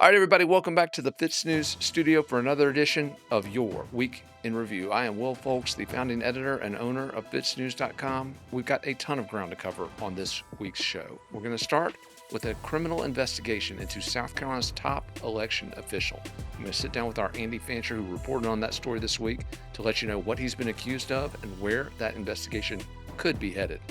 All right, everybody, welcome back to the FITSNews studio for another edition of Your Week in Review. I am Will Folks, the founding editor and owner of FITSNews.com. We've got a ton of ground to cover on this week's show. We're going to start with a criminal investigation into South Carolina's top election official. I'm going to sit down with our Andy Fancher, who reported on that story this week, to let you know what he's been accused of and where that investigation could be headed.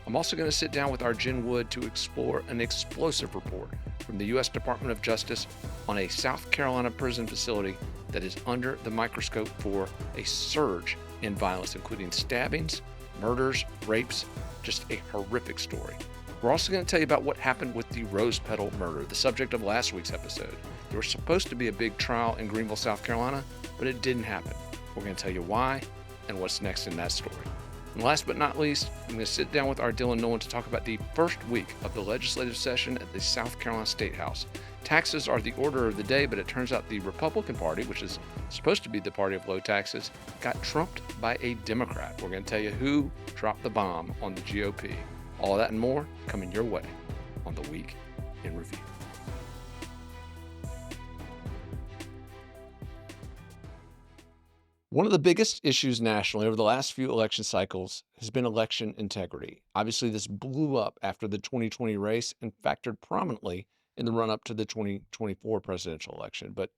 I'm also going to sit down with our Jen Wood to explore an explosive report from the U.S. Department of Justice on a South Carolina prison facility that is under the microscope for a surge in violence, including stabbings, murders, rapes, just a horrific story. We're also going to tell you about what happened with the Rose Petal murder, the subject of last week's episode. There was supposed to be a big trial in Greenville, South Carolina, but it didn't happen. We're going to tell you why and what's next in that story. And last but not least, I'm going to sit down with our Dylan Nolan to talk about the first week of the legislative session at the South Carolina State House. Taxes are the order of the day, but it turns out the Republican Party, which is supposed to be the party of low taxes, got trumped by a Democrat. We're going to tell you who dropped the bomb on the GOP. All of that and more coming your way on the Week in Review. One of the biggest issues nationally over the last few election cycles has been election integrity. Obviously, this blew up after the 2020 race and factored prominently in the run-up to the 2024 presidential election. But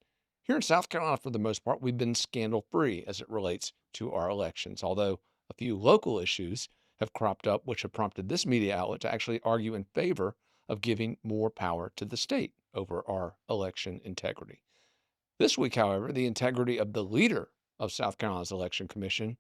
here in South Carolina, for the most part, we've been scandal-free as it relates to our elections, although a few local issues have cropped up, which have prompted this media outlet to actually argue in favor of giving more power to the state over our election integrity. This week, however, the integrity of the leader of South Carolina's Election Commission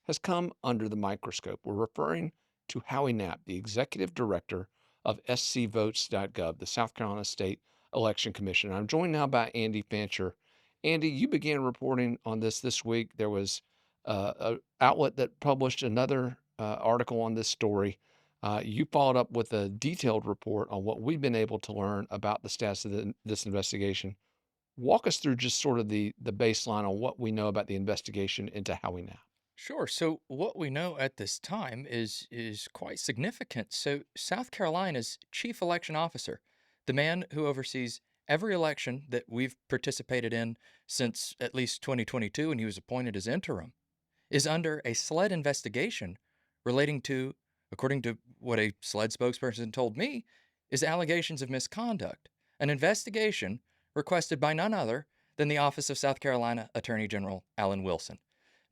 has come under the microscope. We're referring to Howie Knapp, the executive director of scvotes.gov, the South Carolina State Election Commission. I'm joined now by Andy Fancher. Andy, you began reporting on this week. There was an outlet that published another article on this story. You followed up with a detailed report on what we've been able to learn about the status of this investigation. Walk us through just sort of the baseline on what we know about the investigation into Howie Knapp. Sure. So what we know at this time is quite significant. So South Carolina's chief election officer, the man who oversees every election that we've participated in since at least 2022, and he was appointed as interim, is under a SLED investigation relating to, according to what a SLED spokesperson told me, is allegations of misconduct. An investigation requested by none other than the Office of South Carolina Attorney General Alan Wilson.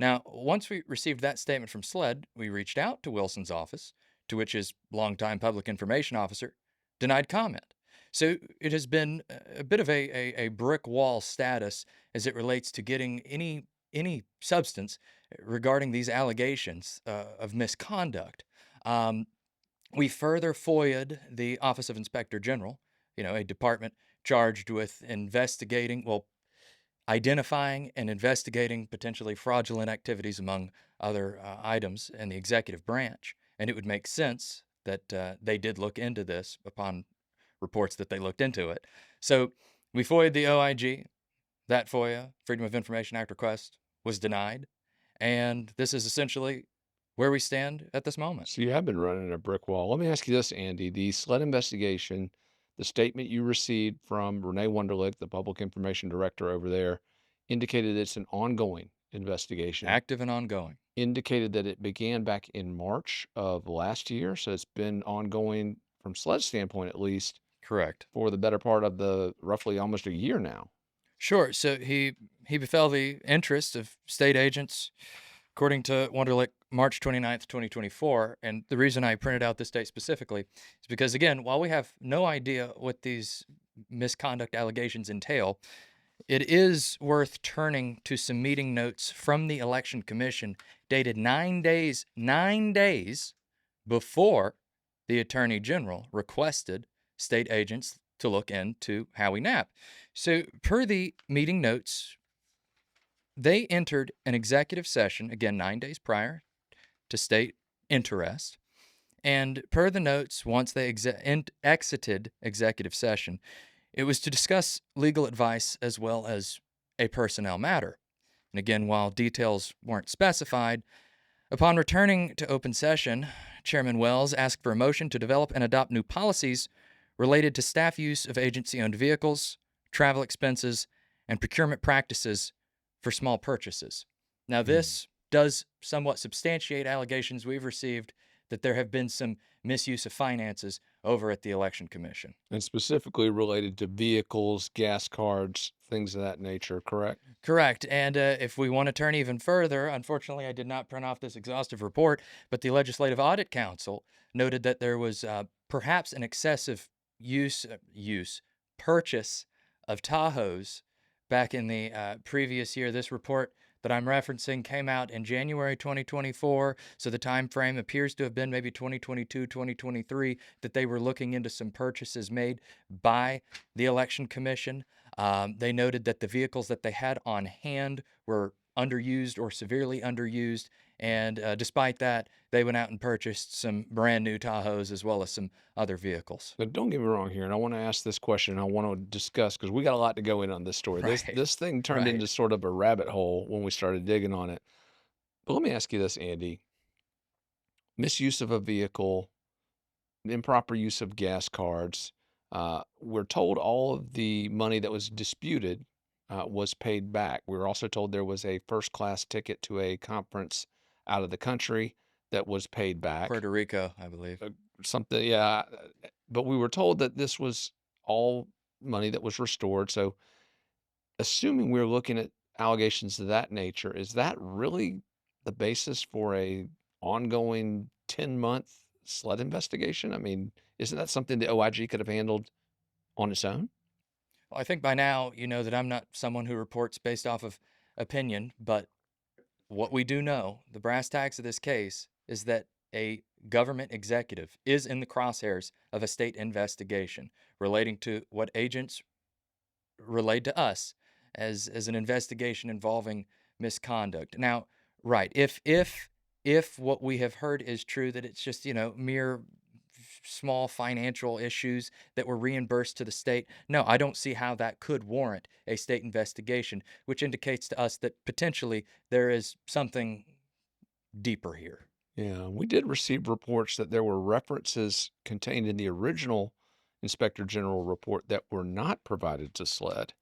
Now, once we received that statement from SLED, we reached out to Wilson's office, to which his longtime public information officer denied comment. So it has been a bit of a brick wall status as it relates to getting any substance regarding these allegations of misconduct. We further FOIA'd the Office of Inspector General, a department charged with identifying and investigating potentially fraudulent activities among other items in the executive branch. And it would make sense that they did look into this upon reports that they looked into it. So we FOIA'd the OIG. That FOIA, Freedom of Information Act request, was denied. And this is essentially where we stand at this moment. So you have been running a brick wall. Let me ask you this, Andy. The SLED investigation, the statement you received from Renee Wunderlich, the public information director over there, indicated it's an ongoing investigation. Active and ongoing. Indicated that it began back in March of last year. So it's been ongoing from SLED's standpoint, at least. Correct. For the better part of the roughly almost a year now. Sure. So he befell the interest of state agents, according to Wunderlich, March 29th, 2024. And the reason I printed out this date specifically is because, again, while we have no idea what these misconduct allegations entail, it is worth turning to some meeting notes from the Election Commission dated 9 days before the Attorney General requested state agents to look into Howie Knapp. So per the meeting notes, they entered an executive session, again, 9 days prior to state interest. And per the notes, once they exited executive session, it was to discuss legal advice as well as a personnel matter. And again, while details weren't specified, upon returning to open session, Chairman Wells asked for a motion to develop and adopt new policies related to staff use of agency-owned vehicles, travel expenses, and procurement practices for small purchases. Now, this does somewhat substantiate allegations we've received that there have been some misuse of finances over at the Election Commission. And specifically related to vehicles, gas cards, things of that nature, correct? Correct. And if we want to turn even further, unfortunately, I did not print off this exhaustive report, but the Legislative Audit Council noted that there was perhaps an excessive purchase of Tahoes back in the previous year. This report that I'm referencing came out in January 2024, so the time frame appears to have been maybe 2022, 2023 that they were looking into some purchases made by the Election Commission. They noted that the vehicles that they had on hand were underused or severely underused. And despite that, they went out and purchased some brand new Tahoes as well as some other vehicles. But don't get me wrong here, and I want to ask this question. I want to discuss because we got a lot to go in on this story. This Right. this thing turned Right. into sort of a rabbit hole when we started digging on it. But let me ask you this, Andy: misuse of a vehicle, improper use of gas cards. We're told all of the money that was disputed was paid back. We were also told there was a first class ticket to a conference out of the country that was paid back. Puerto Rico, I believe. Uh, Something, yeah. But we were told that this was all money that was restored. So, assuming we're looking at allegations of that nature, is that really the basis for a ongoing 10-month sled investigation? I mean, isn't that something the OIG could have handled on its own? Well, I think by now you know that I'm not someone who reports based off of opinion, but what we do know, the brass tacks of this case, is that a government executive is in the crosshairs of a state investigation relating to what agents relayed to us as an investigation involving misconduct. Now, right, if what we have heard is true, that it's just, mere small financial issues that were reimbursed to the state, no, I don't see how that could warrant a state investigation, which indicates to us that potentially there is something deeper here. Yeah, we did receive reports that there were references contained in the original Inspector General report that were not provided to SLED.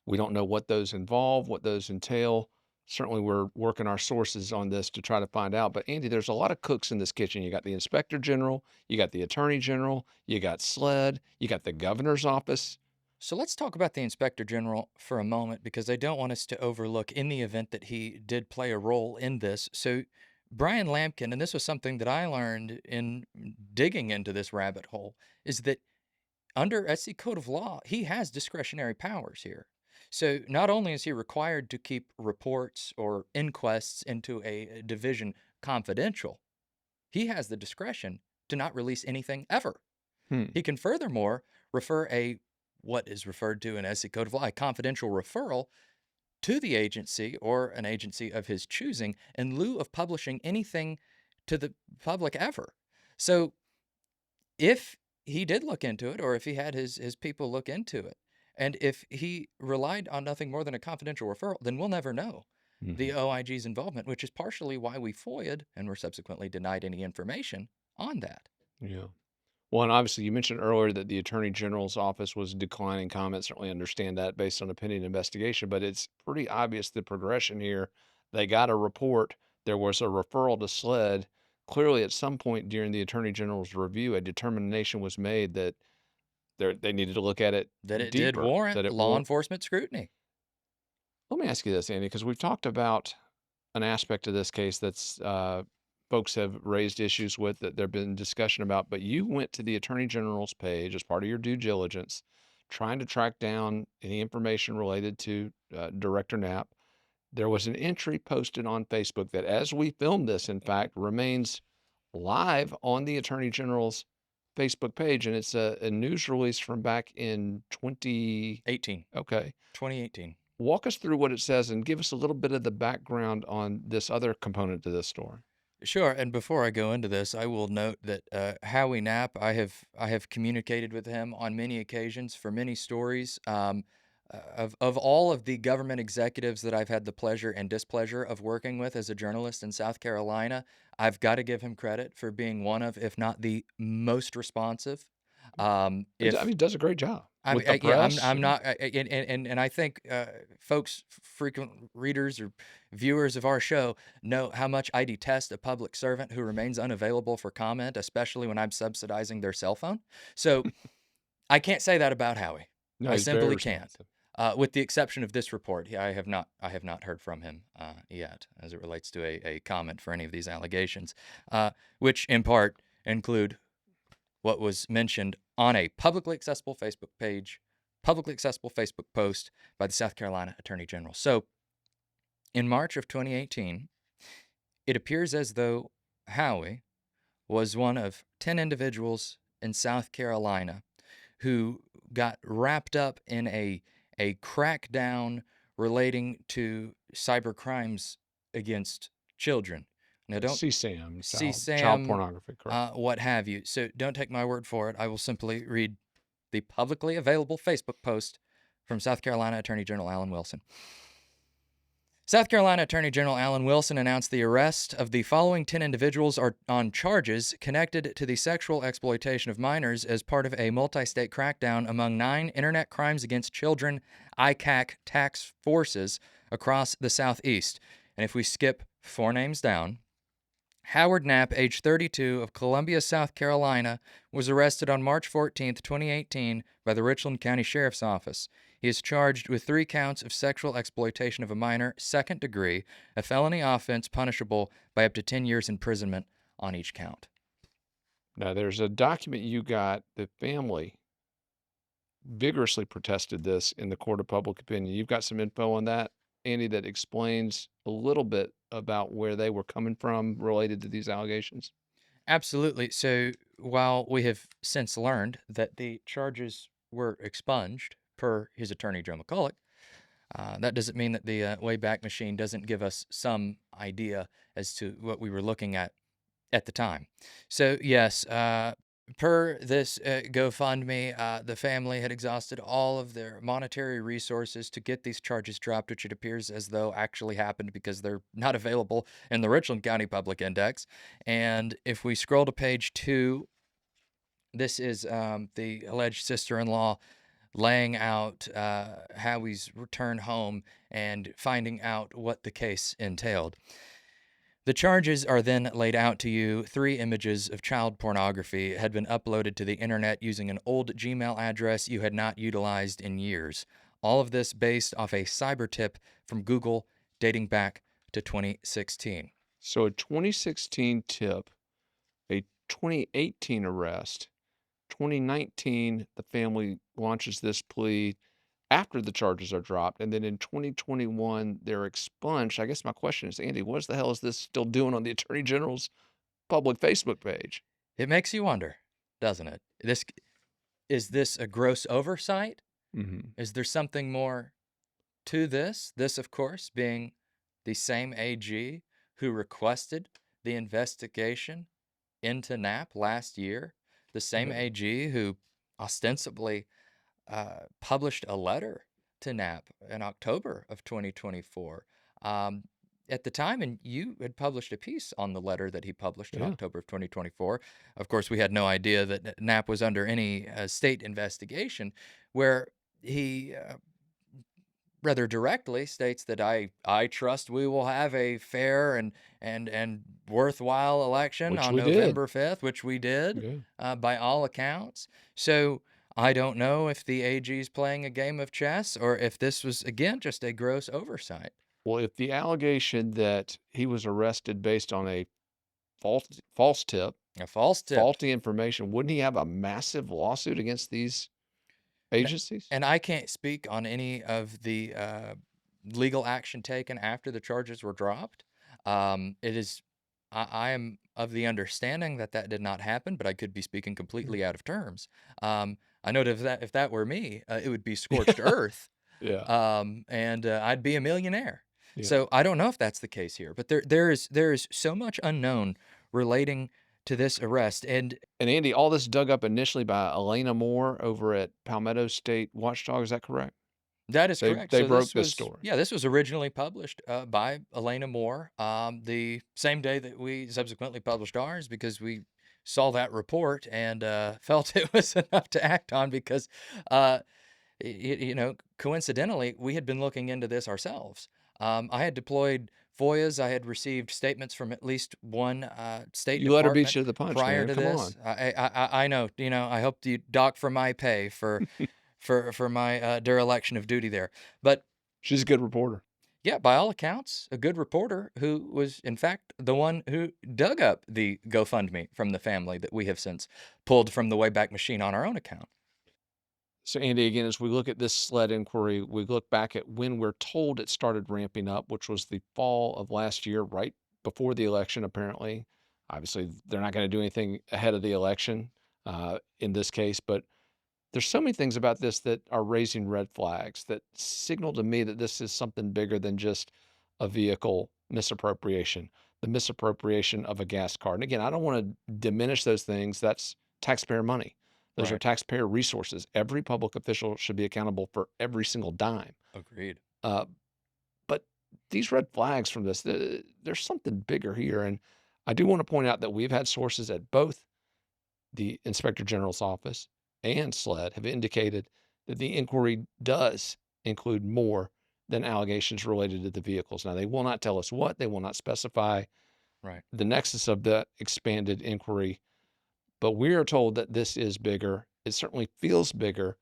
We don't know what those involve, what those entail. Certainly, we're working our sources on this to try to find out. But Andy, there's a lot of cooks in this kitchen. You got the Inspector General, you got the Attorney General, you got SLED, you got the Governor's office. So let's talk about the Inspector General for a moment because I don't want us to overlook in the event that he did play a role in this. So Brian Lampkin, and this was something that I learned in digging into this rabbit hole, is that under SC Code of Law, he has discretionary powers here. So not only is he required to keep reports or inquests into a division confidential, he has the discretion to not release anything ever. Hmm. He can furthermore refer what is referred to in SC Code of Law, a confidential referral to the agency or an agency of his choosing in lieu of publishing anything to the public ever. So if he did look into it, or if he had his people look into it, and if he relied on nothing more than a confidential referral, then we'll never know the Mhm. OIG's involvement, which is partially why we FOIA'd and were subsequently denied any information on that. Yeah. Well, and obviously, you mentioned earlier that the Attorney General's office was declining comments. Certainly understand that based on opinion investigation, but it's pretty obvious the progression here. They got a report. There was a referral to SLED. Clearly, at some point during the Attorney General's review, a determination was made that they needed to look at it That it did deeper. warrant That it law war. enforcement scrutiny. Let me ask you this, Andy, because we've talked about an aspect of this case that's folks have raised issues with that there've been discussion about, but you went to the Attorney General's page as part of your due diligence, trying to track down any information related to Director Knapp. There was an entry posted on Facebook that, as we filmed this, in fact, remains live on the Attorney General's Facebook page, and it's a news release from back in 20. 18, Okay, 2018. walk us through what it says and give us a little bit of the background on this other component to this story. Sure. And before I go into this, I will note that Howie Knapp, I have communicated with him on many occasions for many stories. Of all of the government executives that I've had the pleasure and displeasure of working with as a journalist in South Carolina, I've got to give him credit for being one of, if not the most responsive. I mean, If he does a great job. I with mean, the yeah, I'm press? I'm not, and I think folks, frequent readers or viewers of our show, know how much I detest a public servant who remains unavailable for comment, especially when I'm subsidizing their cell phone. So I can't say that about Howie. No, I he's very simply can't. responsive. With the exception of this report, I have not heard from him yet, as it relates to a comment for any of these allegations, which in part include what was mentioned on a publicly accessible Facebook page, publicly accessible Facebook post by the South Carolina Attorney General. So, in March of 2018, it appears as though Howie was one of 10 individuals in South Carolina who got wrapped up in a crackdown relating to cyber crimes against children. Now, don't CSAM, see child Sam, pornography, correct? what have you. So don't take my word for it. I will simply read the publicly available Facebook post from South Carolina Attorney General Alan Wilson. South Carolina Attorney General Alan Wilson announced the arrest of the following 10 individuals on charges connected to the sexual exploitation of minors as part of a multi-state crackdown among 9 internet crimes against children ICAC task forces across the Southeast. And if we skip 4 names down, Howard Knapp, age 32, of Columbia, South Carolina, was arrested on March 14, 2018, by the Richland County Sheriff's Office. He is charged with 3 counts of sexual exploitation of a minor, second degree, a felony offense punishable by up to 10 years imprisonment on each count. Now, there's a document you got. The family vigorously protested this in the court of public opinion. You've got some info on that, Andy, that explains a little bit about where they were coming from related to these allegations. Absolutely. So while we have since learned that the charges were expunged per his attorney, Joe McCulloch, that doesn't mean that the Wayback Machine doesn't give us some idea as to what we were looking at the time. So, yes, per this GoFundMe, the family had exhausted all of their monetary resources to get these charges dropped, which it appears as though actually happened because they're not available in the Richland County Public Index. And if we scroll to page 2, this is the alleged sister-in-law laying out Howie's return home and finding out what the case entailed. The charges are then laid out to you. 3 images of child pornography had been uploaded to the internet using an old Gmail address you had not utilized in years. All of this based off a cyber tip from Google dating back to 2016. So a 2016 tip, a 2018 arrest, 2019, the family launches this plea after the charges are dropped, and then in 2021, they're expunged. I guess my question is, Andy, what the hell is this still doing on the Attorney General's public Facebook page? It makes you wonder, doesn't it? Is this a gross oversight? Mm-hmm. Is there something more to this? This, of course, being the same AG who requested the investigation into Knapp last year, the same Yeah. AG who ostensibly published a letter to Knapp in October of 2024. At the time, and you had published a piece on the letter that he published in Yeah. October of 2024. Of course, we had no idea that Knapp was under any state investigation, where he rather directly states that I trust we will have a fair and worthwhile election Which on we did. November 5th, which we did Yeah. by all accounts. So I don't know if the AG is playing a game of chess or if this was, again, just a gross oversight. Well, if the allegation that he was arrested based on a false tip, A false tip. faulty information, wouldn't he have a massive lawsuit against these agencies? And I can't speak on any of the legal action taken after the charges were dropped. It is, I am of the understanding that that did not happen, but I could be speaking completely out of terms. I know that if that were me, it would be scorched earth, Yeah. and I'd be a millionaire. Yeah. So I don't know if that's the case here, but there is so much unknown relating to this arrest. And Andy, all this dug up initially by Elena Moore over at Palmetto State Watchdog. Is that correct? that is They correct. they So broke this this was, story. yeah, this was originally published by Elena Moore, the same day that we subsequently published ours, because we saw that report and felt it was enough to act on because, uh, coincidentally, we had been looking into this ourselves. I had deployed FOIAs. I had received statements from at least one State You let her beat Department you to the punch, prior man. to Come this. on. I know. I hope you dock for my pay for my dereliction of duty there. But She's a good reporter. yeah, by all accounts, a good reporter who was, in fact, the one who dug up the GoFundMe from the family that we have since pulled from the Wayback Machine on our own account. So, Andy, again, as we look at this SLED inquiry, we look back at when we're told it started ramping up, which was the fall of last year, right before the election, apparently. Obviously, they're not going to do anything ahead of the election in this case, but there's so many things about this that are raising red flags that signal to me that this is something bigger than just a vehicle misappropriation, the misappropriation of a gas card. And again, I don't want to diminish those things. That's taxpayer money. Those are Right. taxpayer resources. Every public official should be accountable for every single dime. Agreed. Uh, but these red flags from this, there's something bigger here. And I do want to point out that we've had sources at both the Inspector General's office and SLED have indicated that the inquiry does include more than allegations related to the vehicles. Now, they will not tell us what, they will not specify Right. the nexus of the expanded inquiry, but we are told that this is bigger. It certainly feels bigger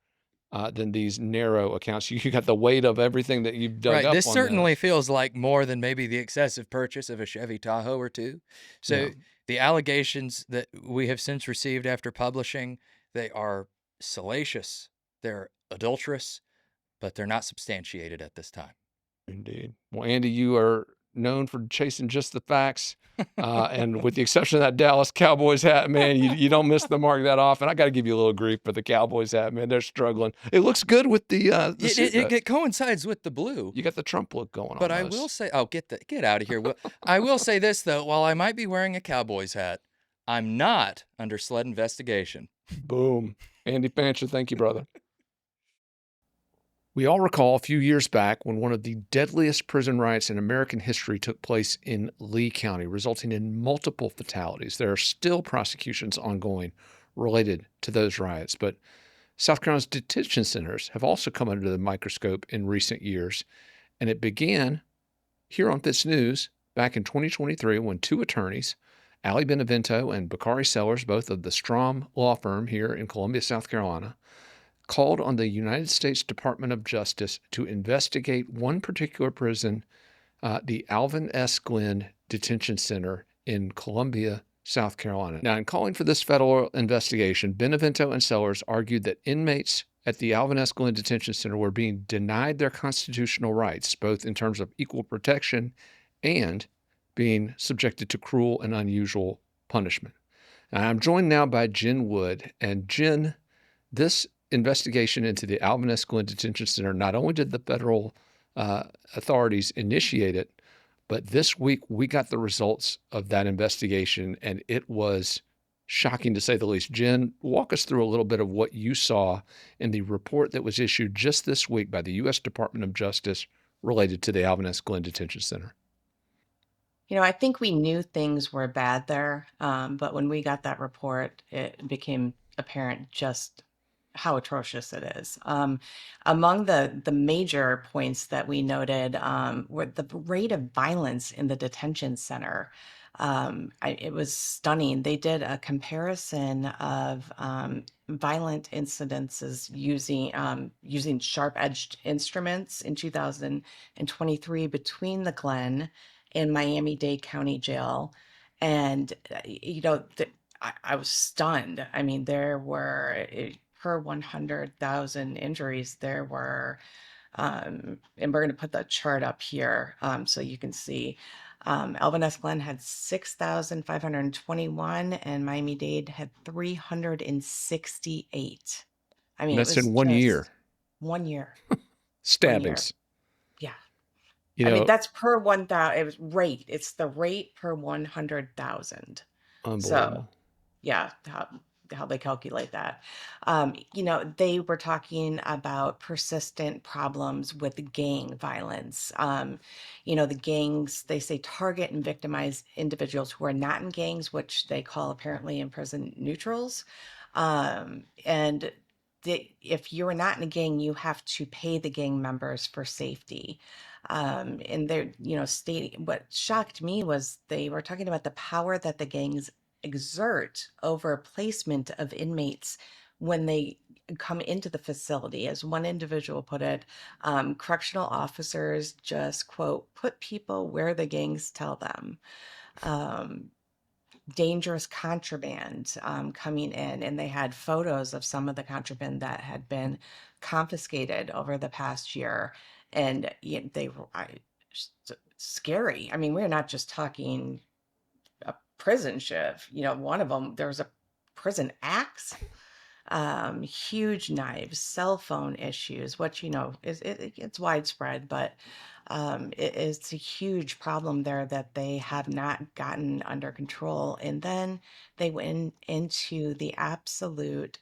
than these narrow accounts. You got the weight of everything that you've dug Right. up This on certainly this. feels like more than maybe the excessive purchase of a Chevy Tahoe or two. Yeah, So the allegations that we have since received after publishing, they are salacious, they're adulterous, but they're not substantiated at this time. indeed. Well, Andy, you are known for chasing just the facts. And with the exception of that Dallas Cowboys hat, man, you don't miss the mark that often. I got to give you a little grief for the Cowboys hat, man. They're struggling. It looks good with the It, suit it, though. it coincides with the blue. You got the Trump look going But I will almost. say, oh, get out of here. I will say this though, while I might be wearing a Cowboys hat, I'm not under SLED investigation. Boom. Andy Fancher, thank you, brother. We all recall a few years back when one of the deadliest prison riots in American history took place in Lee County, resulting in multiple fatalities. There are still prosecutions ongoing related to those riots, but South Carolina's detention centers have also come under the microscope in recent years, and it began here on FITSNews back in 2023 when two attorneys, Ali Benevento and Bakari Sellers, both of the Strom law firm here in Columbia, South Carolina, called on the United States Department of Justice to investigate one particular prison, the Alvin S. Glenn Detention Center in Columbia, South Carolina. Now, in calling for this federal investigation, Benevento and Sellers argued that inmates at the Alvin S. Glenn Detention Center were being denied their constitutional rights, both in terms of equal protection and being subjected to cruel and unusual punishment. Now, I'm joined now by Jen Wood. And Jen, this investigation into the Alvin S. Glenn Detention Center, not only did the federal authorities initiate it, but this week we got the results of that investigation, and it was shocking to say the least. Jen, walk us through a little bit of what you saw in the report that was issued just this week by the U.S. Department of Justice related to the Alvin S. Glenn Detention Center. I think we knew things were bad there, but when we got that report, it became apparent just how atrocious it is. Among the major points that we noted were the rate of violence in the detention center. It was stunning. They did a comparison of violent incidences using sharp-edged instruments in 2023 between the Glen in Miami-Dade County Jail. And, I was stunned. I mean, there were, per 100,000 injuries, there were, and we're going to put the chart up here so you can see. Alvin S. Glenn had 6,521 and Miami-Dade had 368. I mean, And it that's was in 1 year. just 1 year, 1 year. Stabbings. Yeah. You I mean, know, that's per 1,000. It was rate. It's the rate per 100,000. So, unbelievable. yeah, how they calculate that. They were talking about persistent problems with gang violence. The gangs, they say, target and victimize individuals who are not in gangs, which they call apparently in prison neutrals. And if you are not in a gang, you have to pay the gang members for safety. And they're, stating, what shocked me was they were talking about the power that the gangs exert over placement of inmates when they come into the facility. As one individual put it, correctional officers just, quote, put people where the gangs tell them. Um, Dangerous contraband coming in, and they had photos of some of the contraband that had been confiscated over the past year, and they were scary. I mean, we're not just talking a prison shiv. One of them, there was a prison axe, huge knives, cell phone issues, which it's widespread, but it's a huge problem there that they have not gotten under control. And then they went into the absolute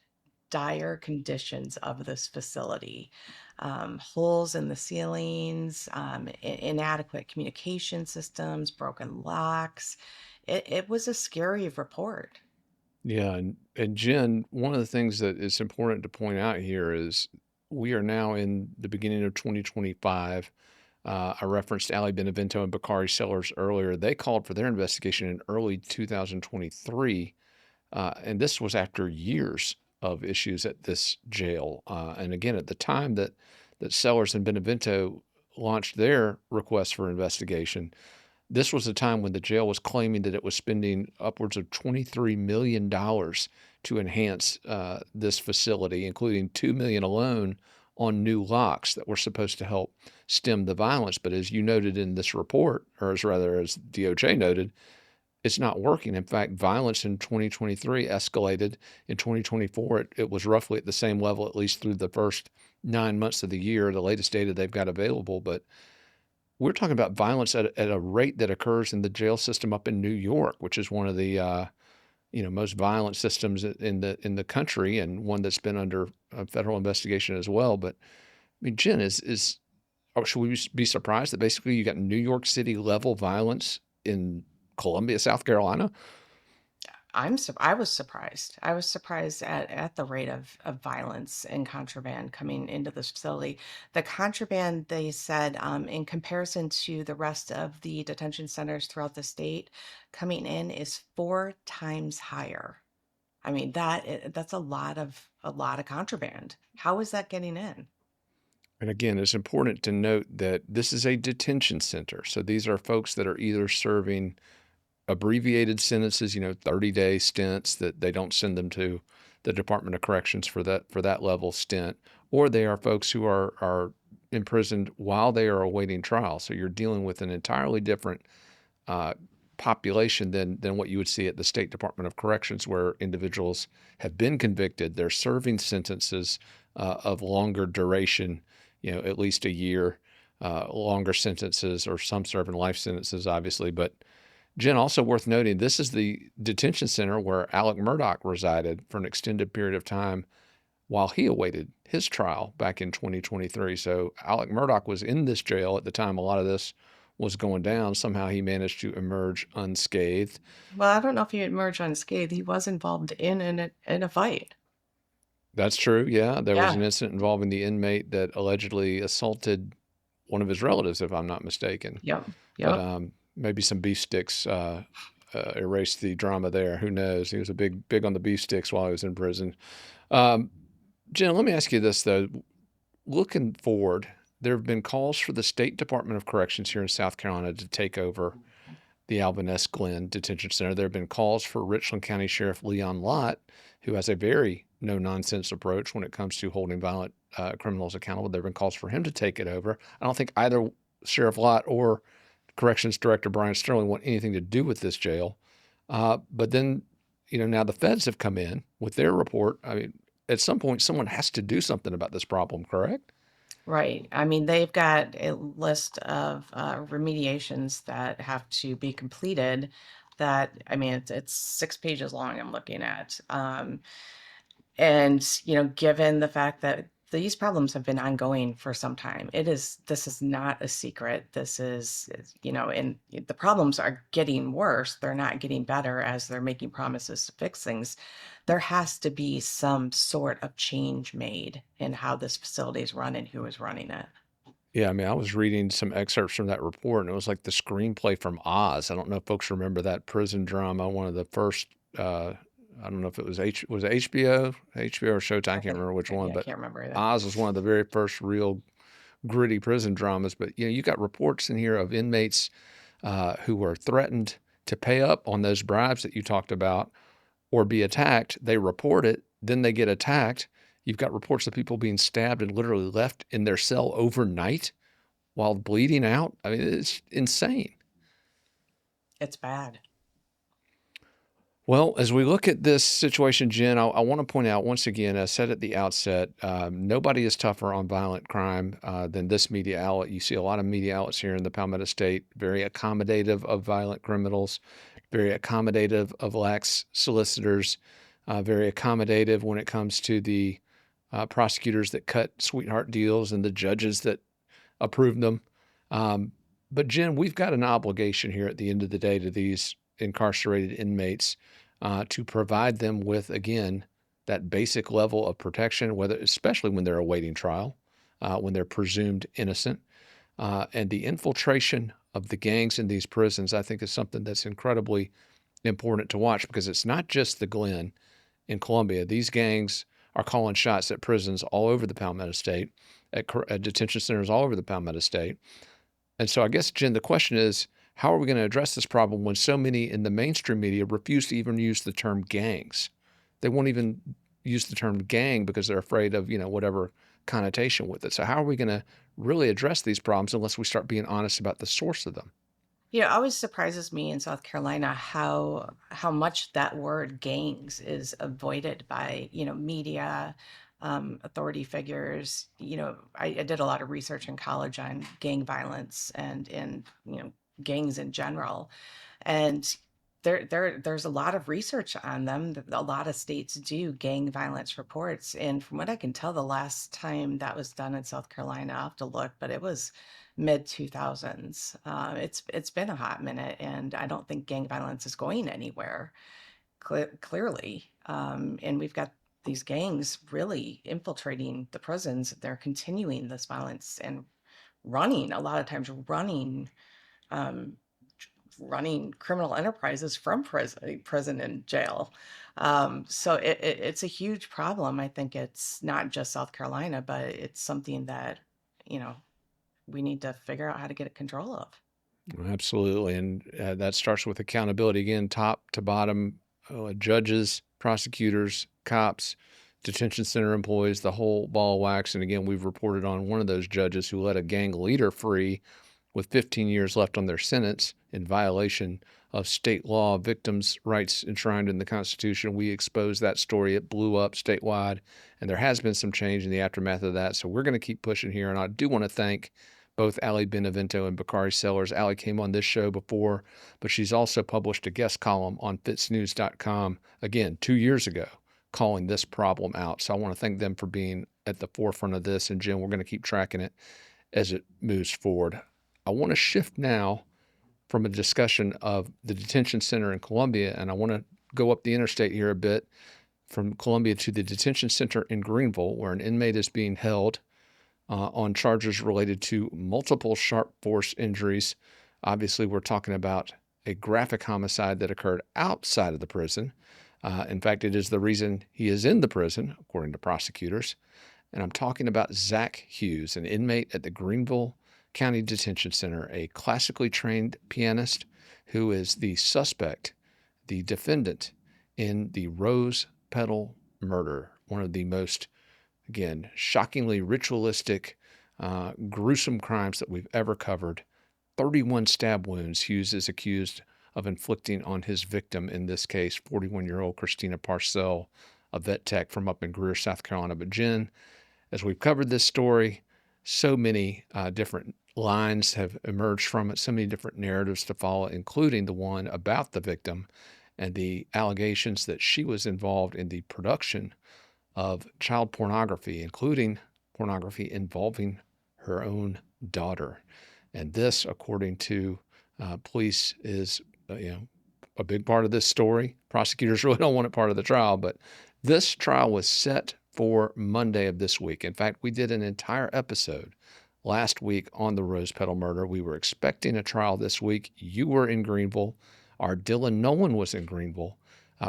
dire conditions of this facility. Holes in the ceilings, inadequate communication systems, broken locks. It was a scary report. Yeah, and Jen, one of the things that is important to point out here is we are now in the beginning of 2025. I referenced Ali Benevento and Bakari Sellers earlier. They called for their investigation in early 2023, and this was after years of issues at this jail. And again, at the time that Sellers and Benevento launched their request for investigation, this was a time when the jail was claiming that it was spending upwards of $23 million to enhance this facility, including $2 million alone on new locks that were supposed to help stem the violence. But as you noted in this report, or as DOJ noted, it's not working. In fact, violence in 2023 escalated. In 2024, it was roughly at the same level, at least through the first 9 months of the year, the latest data they've got available. But we're talking about violence at a rate that occurs in the jail system up in New York, which is one of the most violent systems in the country, and one that's been under a federal investigation as well. But I mean, Jen, or should we be surprised that basically you got New York City level violence in Columbia, South Carolina? I was surprised. I was surprised at the rate of violence and contraband coming into this facility. The contraband, they said, in comparison to the rest of the detention centers throughout the state, coming in is 4 times higher. I mean, that's a lot of contraband. How is that getting in? And again, it's important to note that this is a detention center. So these are folks that are either serving abbreviated sentences, 30-day stints that they don't send them to the Department of Corrections for that level stint, or they are folks who are imprisoned while they are awaiting trial. So you're dealing with an entirely different population than what you would see at the State Department of Corrections, where individuals have been convicted. They're serving sentences of longer duration, at least a year, longer sentences, or some serving life sentences, obviously. But Jen, also worth noting, this is the detention center where Alec Murdaugh resided for an extended period of time while he awaited his trial back in 2023. So Alec Murdaugh was in this jail at the time a lot of this was going down. Somehow he managed to emerge unscathed. Well, I don't know if he emerged unscathed. He was involved in a fight. That's true. Yeah, there was Yeah. an incident involving the inmate that allegedly assaulted one of his relatives, if I'm not mistaken. Yep. But Yep. maybe some beef sticks erased the drama there. Who knows? He was a big on the beef sticks while he was in prison. Jen, let me ask you this though. Looking forward, there have been calls for the State Department of Corrections here in South Carolina to take over the Alvin S. Glenn Detention Center. There have been calls for Richland County Sheriff Leon Lott, who has a very no-nonsense approach when it comes to holding violent criminals accountable. There have been calls for him to take it over. I don't think either Sheriff Lott or Corrections Director Brian Sterling want anything to do with this jail. But then, now the feds have come in with their report. I mean, at some point, someone has to do something about this problem, correct? Right. I mean, they've got a list of remediations that have to be completed that, I mean, it's 6 pages long I'm looking at. And, given the fact that these problems have been ongoing for some time, this is not a secret. And the problems are getting worse. They're not getting better as they're making promises to fix things. There has to be some sort of change made in how this facility is run and who is running it. Yeah, I mean, I was reading some excerpts from that report, and it was like the screenplay from Oz. I don't know if folks remember that prison drama, one of the first, I don't know if it was was it HBO or Showtime, I I can't think, remember which one, yeah, I but can't remember either. Oz was one of the very first real gritty prison dramas. But, you got reports in here of inmates who were threatened to pay up on those bribes that you talked about or be attacked. They report it, then they get attacked. You've got reports of people being stabbed and literally left in their cell overnight while bleeding out. I mean, it's insane. It's bad. Well, as we look at this situation, Jen, I want to point out once again, as I said at the outset, nobody is tougher on violent crime than this media outlet. You see a lot of media outlets here in the Palmetto State, very accommodative of violent criminals, very accommodative of lax solicitors, very accommodative when it comes to the prosecutors that cut sweetheart deals and the judges that approve them. But Jen, we've got an obligation here at the end of the day to these incarcerated inmates to provide them with, again, that basic level of protection, especially when they're awaiting trial, when they're presumed innocent. And the infiltration of the gangs in these prisons, I think, is something that's incredibly important to watch, because it's not just the Glen in Columbia. These gangs are calling shots at prisons all over the Palmetto State, at detention centers all over the Palmetto State. And so I guess, Jen, the question is, how are we going to address this problem when so many in the mainstream media refuse to even use the term gangs? They won't even use the term gang because they're afraid of, whatever connotation with it. So how are we going to really address these problems unless we start being honest about the source of them? It always surprises me in South Carolina how much that word gangs is avoided by, media, authority figures. I did a lot of research in college on gang violence and in, gangs in general. And there's a lot of research on them. A lot of states do gang violence reports. And from what I can tell, the last time that was done in South Carolina, I'll have to look, but it was mid 2000s. It's been a hot minute, and I don't think gang violence is going anywhere, clearly. And we've got these gangs really infiltrating the prisons. They're continuing this violence and running, a lot of times um, running criminal enterprises from prison and jail. So it's a huge problem. I think it's not just South Carolina, but it's something that, you know, we need to figure out how to get it control of. Absolutely. And that starts with accountability, again, top to bottom, judges, prosecutors, cops, detention center employees, the whole ball of wax. And again, we've reported on one of those judges who let a gang leader free with 15 years left on their sentence in violation of state law, victims' rights enshrined in the Constitution. We exposed that story. It blew up statewide, and there has been some change in the aftermath of that. So we're going to keep pushing here. And I do want to thank both Allie Benevento and Bakari Sellers. Allie came on this show before, but she's also published a guest column on FITSNews.com, again, 2 years ago, calling this problem out. So I want to thank them for being at the forefront of this. And Jim, we're going to keep tracking it as it moves forward. I want to shift now from a discussion of the detention center in Columbia, and I want to go up the interstate here a bit from Columbia to the detention center in Greenville, where an inmate is being held on charges related to multiple sharp force injuries. Obviously, we're talking about a graphic homicide that occurred outside of the prison. In fact, it is the reason he is in the prison, according to prosecutors. And I'm talking about Zach Hughes, an inmate at the Greenville County Detention Center, a classically trained pianist who is the suspect, the defendant in the Rose Petal murder, one of the most, again, shockingly ritualistic, gruesome crimes that we've ever covered. 31 stab wounds Hughes is accused of inflicting on his victim, in this case, 41-year-old Christina Parcell, a vet tech from up in Greer, South Carolina. But Jen, as we've covered this story, so many different lines have emerged from it, so many different narratives to follow, including the one about the victim and the allegations that she was involved in the production of child pornography, including pornography involving her own daughter. And this, according to police, is a big part of this story. Prosecutors really don't want it part of the trial, but this trial was set for Monday of this week. In fact, we did an entire episode last week on the Rose Petal murder. We were expecting a trial this week. You were in Greenville. Our Dylan Nolan was in Greenville,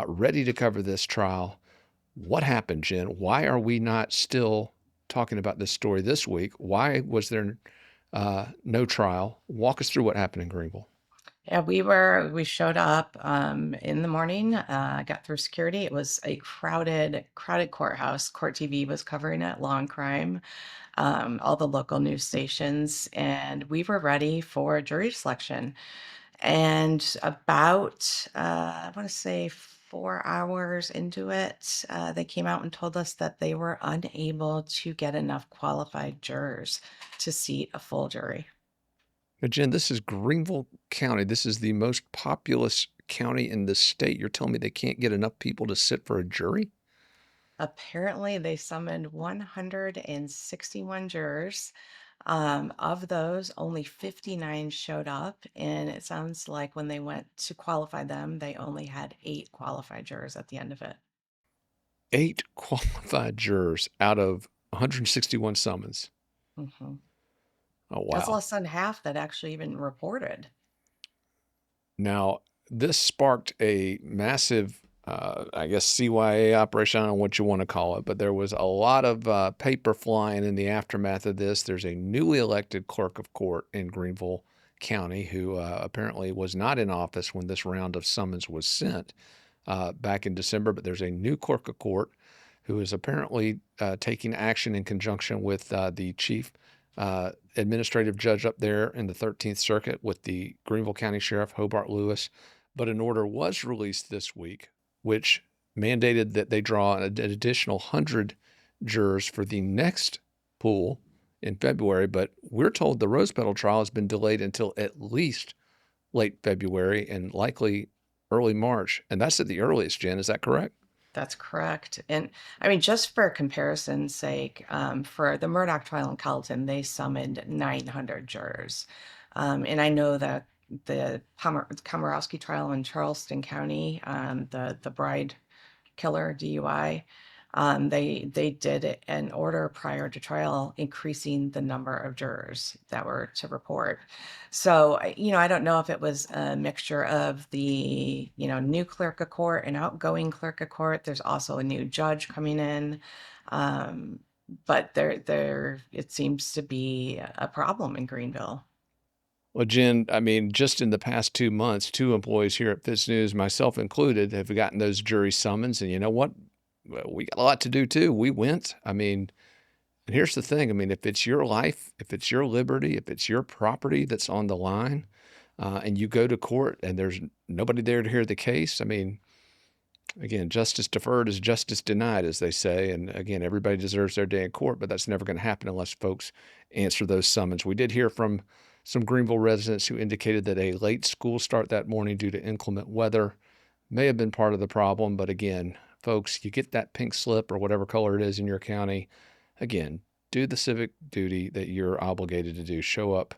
ready to cover this trial. What happened, Jen? Why are we not still talking about this story this week? Why was there no trial? Walk us through what happened in Greenville. Yeah, we showed up in the morning, got through security. It was a crowded courthouse. Court TV was covering it, Law and Crime, all the local news stations, and we were ready for jury selection. And about, I want to say 4 hours into it, they came out and told us that they were unable to get enough qualified jurors to seat a full jury. Now, Jen, this is Greenville County. This is the most populous county in the state. You're telling me they can't get enough people to sit for a jury? Apparently, they summoned 161 jurors. Of those, only 59 showed up, and it sounds like when they went to qualify them, they only had 8 qualified jurors at the end of it. 8 qualified jurors out of 161 summons. hmm Oh, That's wow. less than half that actually even reported. Now, this sparked a massive, I guess, CYA operation. I don't know what you want to call it, but there was a lot of paper flying in the aftermath of this. There's a newly elected clerk of court in Greenville County who apparently was not in office when this round of summons was sent back in December, but there's a new clerk of court who is apparently taking action in conjunction with the chief administrative judge up there in the 13th Circuit with the Greenville County Sheriff, Hobart Lewis. But an order was released this week, which mandated that they draw an additional 100 jurors for the next pool in February. But we're told the Rose Petal trial has been delayed until at least late February and likely early March. And that's at the earliest, Jen. Is that correct? That's correct. And I mean, just for comparison's sake, for the Murdoch trial in Carlton, they summoned 900 jurors. And I know that the Komorowski trial in Charleston County, the bride killer DUI, they did an order prior to trial increasing the number of jurors that were to report. So, I don't know if it was a mixture of the, new clerk of court and outgoing clerk of court. There's also a new judge coming in. But it seems to be a problem in Greenville. Well, Jen, I mean, just in the past 2 months, 2 employees here at FITSNews, myself included, have gotten those jury summons. And you know what? Well, we got a lot to do too. We went. I mean, and here's the thing. I mean, if it's your life, if it's your liberty, if it's your property that's on the line, and you go to court and there's nobody there to hear the case, I mean, again, justice deferred is justice denied, as they say. And again, everybody deserves their day in court, but that's never going to happen unless folks answer those summons. We did hear from some Greenville residents who indicated that a late school start that morning due to inclement weather may have been part of the problem. But again, folks, you get that pink slip or whatever color it is in your county. Again, do the civic duty that you're obligated to do. Show up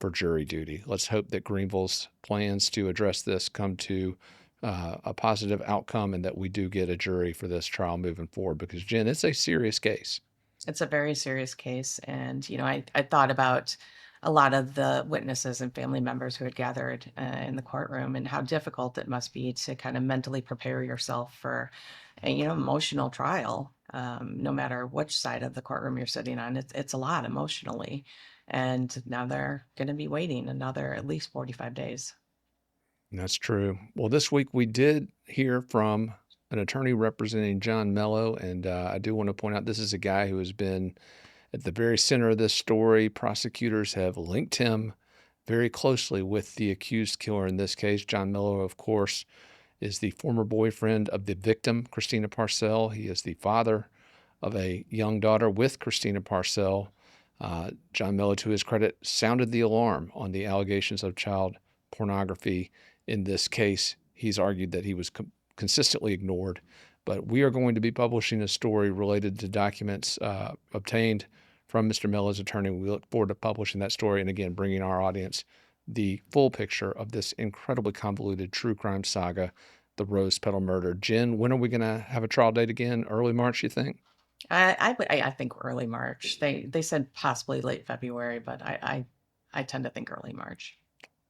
for jury duty. Let's hope that Greenville's plans to address this come to a positive outcome and that we do get a jury for this trial moving forward, because Jen, it's a serious case. It's a very serious case. And, I thought about a lot of the witnesses and family members who had gathered in the courtroom and how difficult it must be to kind of mentally prepare yourself for a, emotional trial. No matter which side of the courtroom you're sitting on, it's a lot emotionally. And now they're going to be waiting another at least 45 days. That's true. Well, this week we did hear from an attorney representing John Mello, and I do want to point out this is a guy who has been at the very center of this story. Prosecutors have linked him very closely with the accused killer in this case. John Mello, of course, is the former boyfriend of the victim, Christina Parcell. He is the father of a young daughter with Christina Parcell. John Mello, to his credit, sounded the alarm on the allegations of child pornography. In this case, he's argued that he was consistently ignored. But we are going to be publishing a story related to documents obtained from Mr. Mello's attorney. We look forward to publishing that story and, again, bringing our audience the full picture of this incredibly convoluted true crime saga, the Rose Petal murder. Jen, when are we going to have a trial date again? Early March, you think? I think early March. They said possibly late February, but I tend to think early March.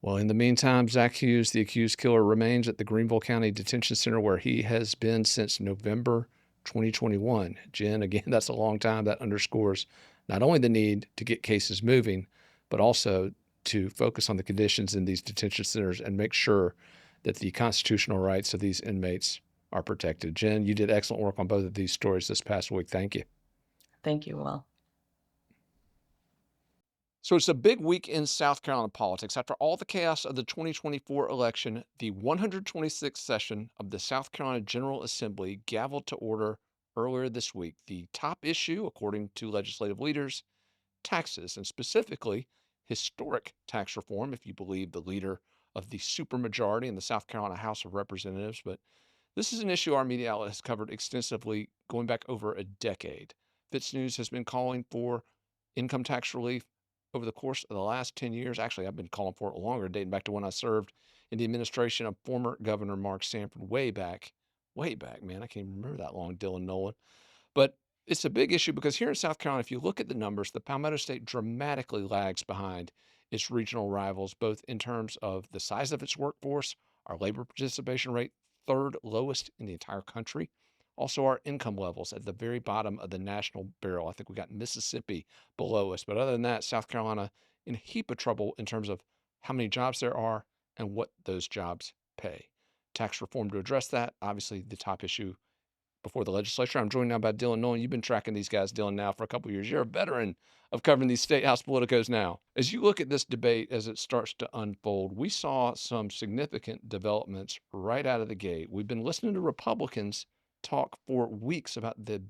Well, in the meantime, Zach Hughes, the accused killer, remains at the Greenville County Detention Center where he has been since November 2021. Jen, again, that's a long time. That underscores not only the need to get cases moving, but also to focus on the conditions in these detention centers and make sure that the constitutional rights of these inmates are protected. Jen, you did excellent work on both of these stories this past week. Thank you. Thank you, Will. So it's a big week in South Carolina politics. After all the chaos of the 2024 election, the 126th session of the South Carolina General Assembly gavelled to order earlier this week. The top issue, according to legislative leaders, taxes, and specifically historic tax reform, if you believe the leader of the supermajority in the South Carolina House of Representatives. But this is an issue our media outlet has covered extensively going back over a decade. FITSNews has been calling for income tax relief over the course of the last 10 years. Actually, I've been calling for it longer, dating back to when I served in the administration of former Governor Mark Sanford way back, man. I can't even remember that long, Dylan Nolan. But it's a big issue because here in South Carolina, if you look at the numbers, the Palmetto State dramatically lags behind its regional rivals, both in terms of the size of its workforce, our labor participation rate, third lowest in the entire country. Also, our income levels at the very bottom of the national barrel. I think we got Mississippi below us. But other than that, South Carolina in a heap of trouble in terms of how many jobs there are and what those jobs pay. Tax reform to address that, obviously the top issue before the legislature. I'm joined now by Dylan Nolan. You've been tracking these guys, Dylan, now for a couple of years. You're a veteran of covering these state house politicos now. As you look at this debate as it starts to unfold, we saw some significant developments right out of the gate. We've been listening to Republicans talk for weeks about the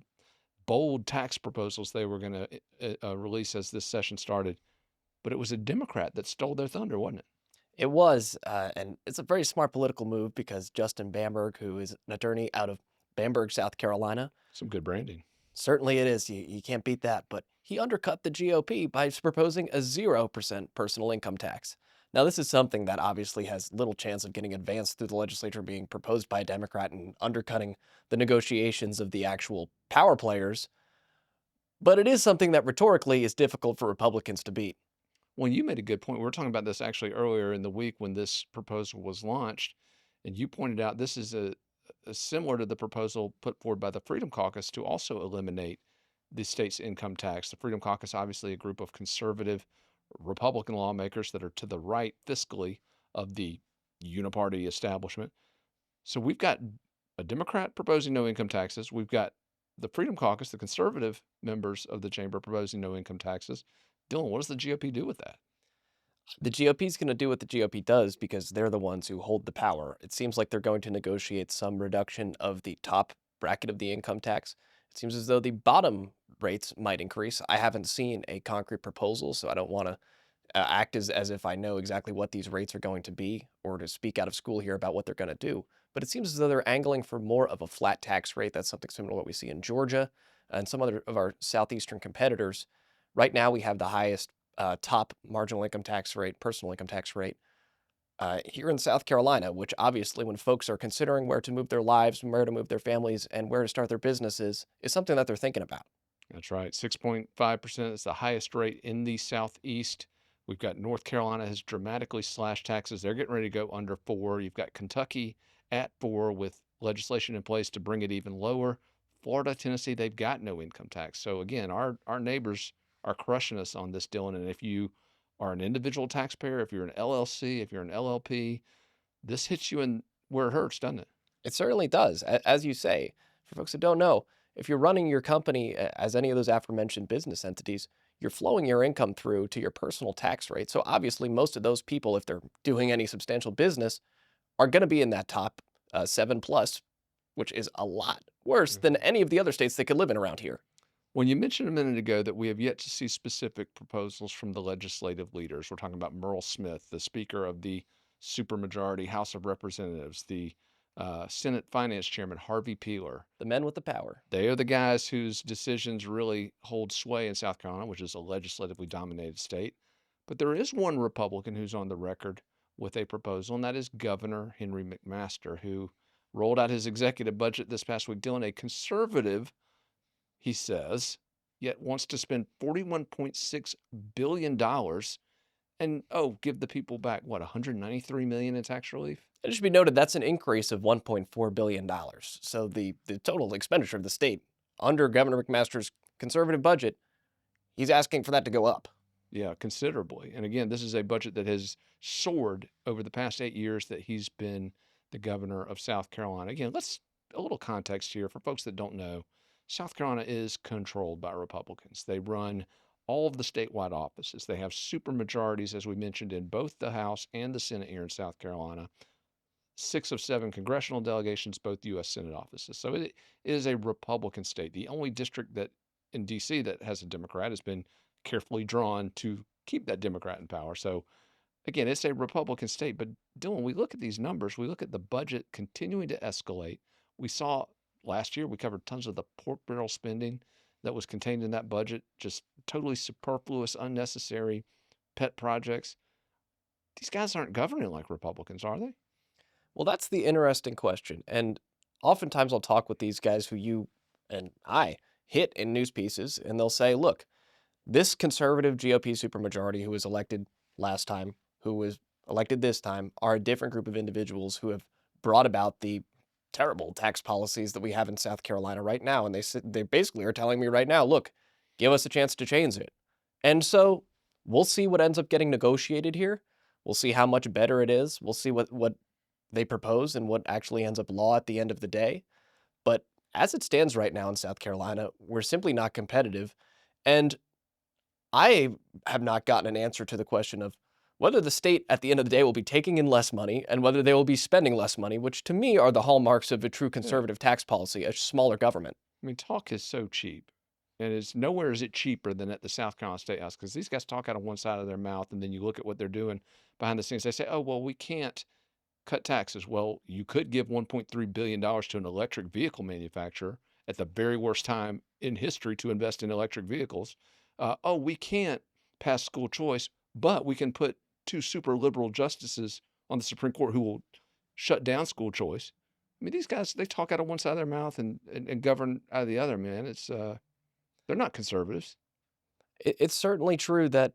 bold tax proposals they were going to release as this session started. But it was a Democrat that stole their thunder, wasn't it? It was, and it's a very smart political move because Justin Bamberg, who is an attorney out of Bamberg, South Carolina. Some good branding. Certainly it is. You can't beat that. But he undercut the GOP by proposing a 0% personal income tax. Now, this is something that obviously has little chance of getting advanced through the legislature being proposed by a Democrat and undercutting the negotiations of the actual power players. But it is something that rhetorically is difficult for Republicans to beat. Well, you made a good point. We were talking about this actually earlier in the week when this proposal was launched. And you pointed out this is similar to the proposal put forward by the Freedom Caucus to also eliminate the state's income tax. The Freedom Caucus, obviously a group of conservative Republican lawmakers that are to the right fiscally of the uniparty establishment. So we've got a Democrat proposing no income taxes. We've got the Freedom Caucus, the conservative members of the chamber proposing no income taxes. Dylan, what does the GOP do with that? The GOP is going to do what the GOP does because they're the ones who hold the power. It seems like they're going to negotiate some reduction of the top bracket of the income tax. It seems as though the bottom rates might increase. I haven't seen a concrete proposal, so I don't want to act as if I know exactly what these rates are going to be or to speak out of school here about what they're going to do. But it seems as though they're angling for more of a flat tax rate. That's something similar to what we see in Georgia and some other of our southeastern competitors. Right now, we have the highest top marginal income tax rate, personal income tax rate here in South Carolina, which obviously when folks are considering where to move their lives, where to move their families, and where to start their businesses is something that they're thinking about. That's right. 6.5% is the highest rate in the Southeast. We've got North Carolina has dramatically slashed taxes. They're getting ready to go under 4. You've got Kentucky at 4 with legislation in place to bring it even lower. Florida, Tennessee, they've got no income tax. So again, our neighbors are crushing us on this, Dylan. And if you are an individual taxpayer, if you're an LLC, if you're an LLP, this hits you in where it hurts, doesn't it? It certainly does. As you say, for folks who don't know, if you're running your company as any of those aforementioned business entities, you're flowing your income through to your personal tax rate. So obviously, most of those people, if they're doing any substantial business, are going to be in that top 7+, which is a lot worse than any of the other states they could live in around here. When you mentioned a minute ago that we have yet to see specific proposals from the legislative leaders, we're talking about Merle Smith, the Speaker of the supermajority House of Representatives, the Senate Finance Chairman Harvey Peeler. The men with the power. They are the guys whose decisions really hold sway in South Carolina, which is a legislatively dominated state. But there is one Republican who's on the record with a proposal, and that is Governor Henry McMaster, who rolled out his executive budget this past week, dealing a conservative, he says, yet wants to spend $41.6 billion and, give the people back, what, $193 million in tax relief? It should be noted that's an increase of $1.4 billion. So the total expenditure of the state under Governor McMaster's conservative budget, he's asking for that to go up. Yeah, considerably. And again, this is a budget that has soared over the past 8 years that he's been the governor of South Carolina. Again, a little context here for folks that don't know. South Carolina is controlled by Republicans. They run all of the statewide offices. They have supermajorities, as we mentioned, in both the House and the Senate here in South Carolina. 6 of 7 congressional delegations, both U.S. Senate offices. So it is a Republican state. The only district that in D.C. that has a Democrat has been carefully drawn to keep that Democrat in power. So again, it's a Republican state. But Dylan, we look at these numbers, we look at the budget continuing to escalate. We saw last year, we covered tons of the pork barrel spending that was contained in that budget, just totally superfluous, unnecessary pet projects. These guys aren't governing like Republicans, are they? Well, that's the interesting question. And oftentimes I'll talk with these guys who you and I hit in news pieces, and they'll say, look, this conservative GOP supermajority who was elected last time, who was elected this time, are a different group of individuals who have brought about the terrible tax policies that we have in South Carolina right now. And they basically are telling me right now, look, give us a chance to change it. And so we'll see what ends up getting negotiated here. We'll see how much better it is. We'll see what they propose and what actually ends up law at the end of the day. But as it stands right now in South Carolina, we're simply not competitive. And I have not gotten an answer to the question of whether the state at the end of the day will be taking in less money and whether they will be spending less money, which to me are the hallmarks of a true conservative tax policy, a smaller government. I mean, talk is so cheap. And it's nowhere is it cheaper than at the South Carolina State House, because these guys talk out of one side of their mouth, and then you look at what they're doing behind the scenes. They say, oh, well, we can't cut taxes. Well, you could give $1.3 billion to an electric vehicle manufacturer at the very worst time in history to invest in electric vehicles. We can't pass school choice, but we can put 2 super liberal justices on the Supreme Court who will shut down school choice. I mean, these guys, they talk out of one side of their mouth and govern out of the other, man. They're not conservatives. It's certainly true that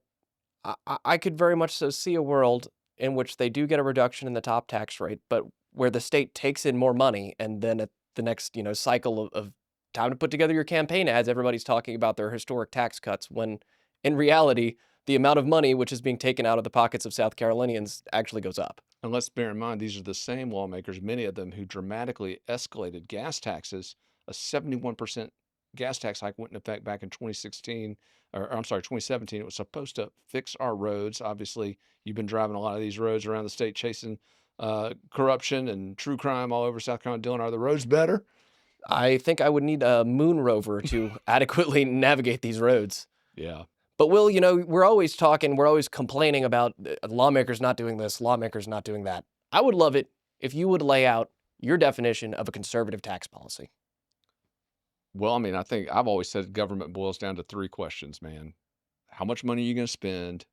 I could very much so see a world in which they do get a reduction in the top tax rate, but where the state takes in more money, and then at the next, cycle of time to put together your campaign ads, everybody's talking about their historic tax cuts, when in reality, the amount of money which is being taken out of the pockets of South Carolinians actually goes up. And let's bear in mind, these are the same lawmakers, many of them, who dramatically escalated gas taxes. A 71% gas tax hike went in effect back in 2016, or I'm sorry, 2017. It was supposed to fix our roads. Obviously, you've been driving a lot of these roads around the state chasing corruption and true crime all over South Carolina. Dylan, are the roads better? I think I would need a moon rover to adequately navigate these roads. Yeah. But Will, we're always complaining about lawmakers not doing this, lawmakers not doing that. I would love it if you would lay out your definition of a conservative tax policy. Well, I mean, I think I've always said government boils down to 3 questions, man. How much money are you going to spend?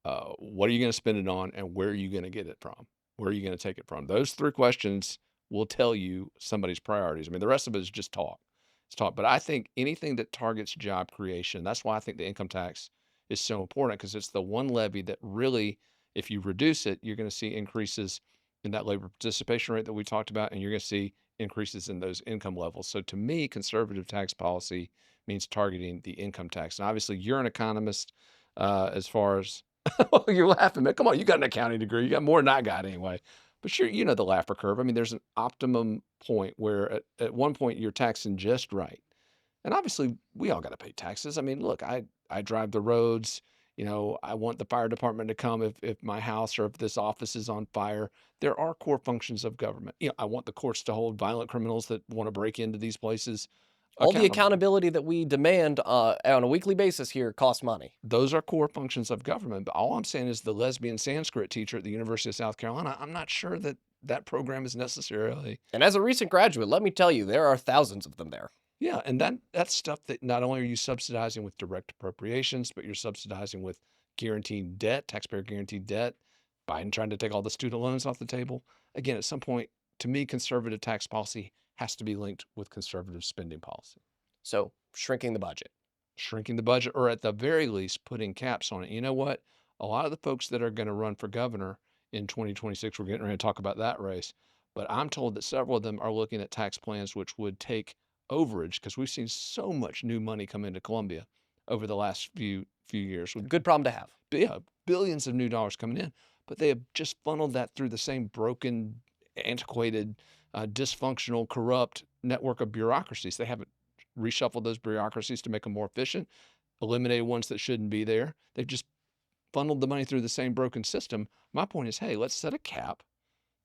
What are you going to spend it on? And where are you going to get it from? Where are you going to take it from? Those 3 questions will tell you somebody's priorities. I mean, the rest of it is just talk. It's talk. But I think anything that targets job creation, that's why I think the income tax is so important, because it's the one levy that really, if you reduce it, you're going to see increases in that labor participation rate that we talked about, and you're going to see increases in those income levels. So to me, conservative tax policy means targeting the income tax. And obviously, you're an economist as far as, well, you're laughing, man. Come on, you got an accounting degree. You got more than I got anyway. But sure, you know the Laffer curve. I mean, there's an optimum point where at one point you're taxing just right. And obviously, we all got to pay taxes. I mean, look, I drive the roads. I want the fire department to come if my house or if this office is on fire. There are core functions of government. I want the courts to hold violent criminals that want to break into these places All the accountable. accountability that we demand on a weekly basis here costs money. Those are core functions of government. But all I'm saying is the lesbian Sanskrit teacher at the University of South Carolina, I'm not sure that that program is necessarily. And as a recent graduate, let me tell you, there are thousands of them there. Yeah, and that's stuff that not only are you subsidizing with direct appropriations, but you're subsidizing with guaranteed debt, taxpayer guaranteed debt. Biden trying to take all the student loans off the table. Again, at some point, to me, conservative tax policy has to be linked with conservative spending policy. So shrinking the budget. Shrinking the budget, or at the very least, putting caps on it. You know what? A lot of the folks that are going to run for governor in 2026, we're getting ready to talk about that race, but I'm told that several of them are looking at tax plans which would take overage, because we've seen so much new money come into Columbia over the last few years. With Good problem to have. billions of new dollars coming in, but they have just funneled that through the same broken, antiquated, dysfunctional, corrupt network of bureaucracies. They haven't reshuffled those bureaucracies to make them more efficient, eliminated ones that shouldn't be there. They've just funneled the money through the same broken system. My point is, hey, let's set a cap,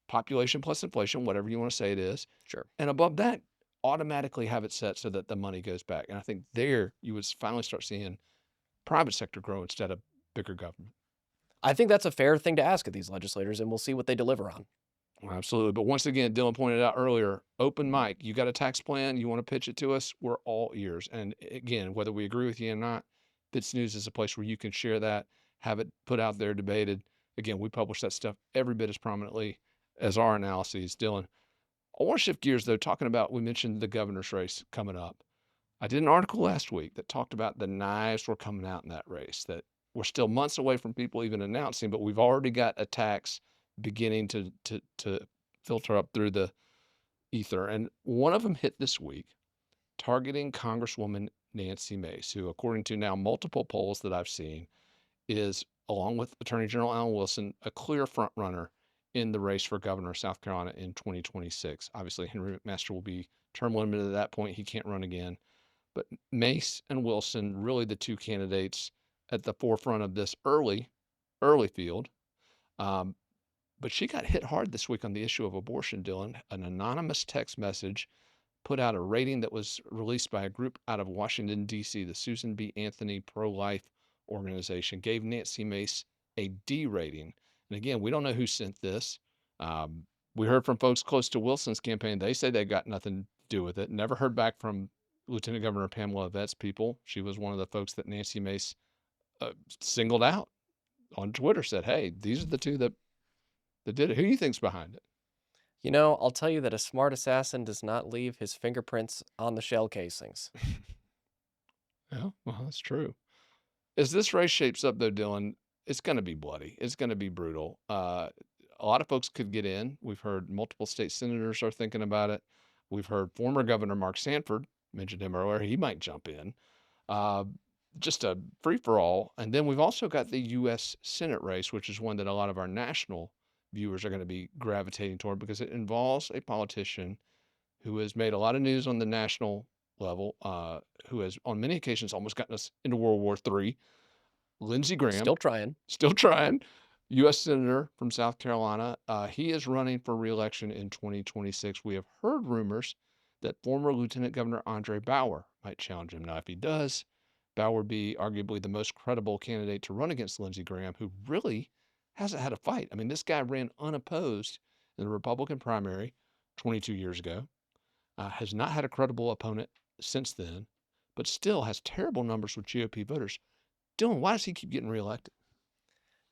population plus inflation, whatever you want to say it is. Sure. And above that, automatically have it set so that the money goes back. And I think there you would finally start seeing private sector grow instead of bigger government. I think that's a fair thing to ask of these legislators, and we'll see what they deliver on. Well, absolutely. But once again, Dylan pointed out earlier, open mic. You got a tax plan, you want to pitch it to us, we're all ears. And again, whether we agree with you or not, FITSNews is a place where you can share that, have it put out there, debated. Again, we publish that stuff every bit as prominently as our analyses. Dylan, I want to shift gears, though, talking about, we mentioned the governor's race coming up. I did an article last week that talked about the knives were coming out in that race, that we're still months away from people even announcing, but we've already got attacks beginning to filter up through the ether. And one of them hit this week, targeting Congresswoman Nancy Mace, who, according to now multiple polls that I've seen, is, along with Attorney General Alan Wilson, a clear front runner in the race for governor of South Carolina in 2026. Obviously, Henry McMaster will be term limited at that point. He can't run again. But Mace and Wilson, really the two candidates at the forefront of this early field. But she got hit hard this week on the issue of abortion, Dylan. An anonymous text message put out a rating that was released by a group out of Washington, D.C., the Susan B. Anthony Pro-Life Organization, gave Nancy Mace a D rating. And again, we don't know who sent this. We heard from folks close to Wilson's campaign. They say they got nothing to do with it. Never heard back from Lieutenant Governor Pamela Vette's people. She was one of the folks that Nancy Mace singled out on Twitter, said, hey, these are the two that did it. Who do you think's behind it? You know, I'll tell you that a smart assassin does not leave his fingerprints on the shell casings. Yeah, well, that's true. As this race shapes up, though, Dylan, it's going to be bloody. It's going to be brutal. A lot of folks could get in. We've heard multiple state senators are thinking about it. We've heard former Governor Mark Sanford, mentioned him earlier, he might jump in. Just a free-for-all. And then we've also got the U.S. Senate race, which is one that a lot of our national viewers are going to be gravitating toward because it involves a politician who has made a lot of news on the national level, who has on many occasions almost gotten us into World War III. Lindsey Graham. Still trying. U.S. Senator from South Carolina. He is running for re-election in 2026. We have heard rumors that former Lieutenant Governor Andre Bauer might challenge him. Now, if he does, Bauer would be arguably the most credible candidate to run against Lindsey Graham, who really hasn't had a fight. I mean, this guy ran unopposed in the Republican primary 22 years ago, has not had a credible opponent since then, but still has terrible numbers with GOP voters. Dylan, why does he keep getting reelected?